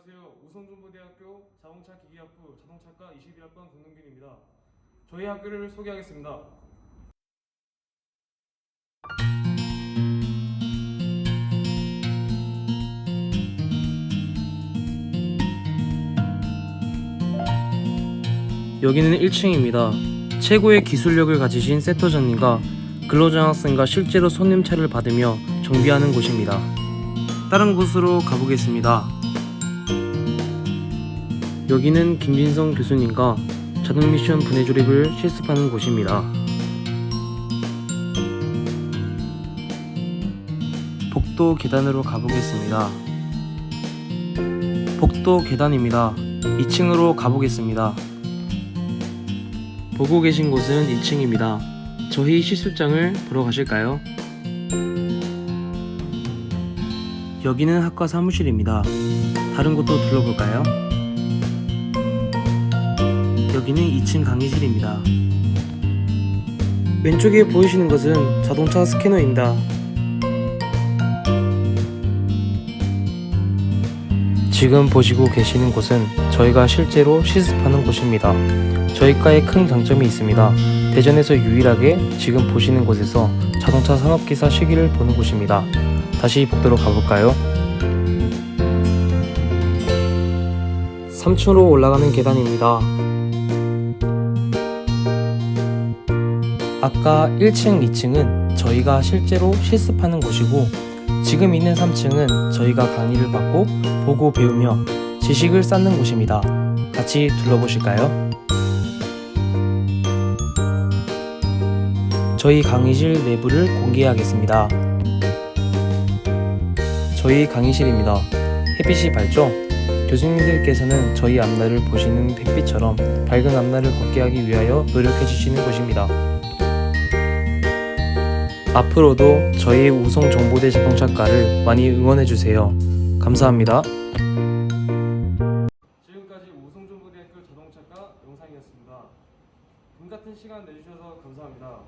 안녕하세요. 우성중부대학교 자동차기기학부 자동차과 21학번 강동균입니다. 저희 학교를 소개하겠습니다. 여기는 1층입니다. 최고의 기술력을 가지신 센터장님과 근로장학생과 실제로 손님차를 받으며 정비하는 곳입니다. 다른 곳으로 가보겠습니다. 여기는 김진성 교수님과 자동미션 분해 조립을 실습하는 곳입니다. 복도 계단으로 가보겠습니다. 복도 계단입니다. 2층으로 가보겠습니다. 보고 계신 곳은 2층입니다. 저희 실습장을 보러 가실까요? 여기는 학과 사무실입니다. 다른 곳도 둘러볼까요? 여기는 2층 강의실입니다. 왼쪽에 보이시는 것은 자동차 스캐너입니다. 지금 보시고 계시는 곳은 저희가 실제로 실습하는 곳입니다. 저희 과에 큰 장점이 있습니다. 대전에서 유일하게 지금 보시는 곳에서 자동차 산업기사 실기를 보는 곳입니다. 다시 복도로 가볼까요? 3층으로 올라가는 계단입니다. 아까 1층, 2층은 저희가 실제로 실습하는 곳이고 지금 있는 3층은 저희가 강의를 받고 보고 배우며 지식을 쌓는 곳입니다. 같이 둘러보실까요? 저희 강의실 내부를 공개하겠습니다. 저희 강의실입니다. 햇빛이 밝죠? 교수님들께서는 저희 앞날을 보시는 햇빛처럼 밝은 앞날을 걷게 하기 위하여 노력해 주시는 곳입니다. 앞으로도 저희 우성정보대 자동차과를 많이 응원해 주세요. 감사합니다. 지금까지 우성중부대학교 자동차과 영상이었습니다. 금같은 시간 내주셔서 감사합니다.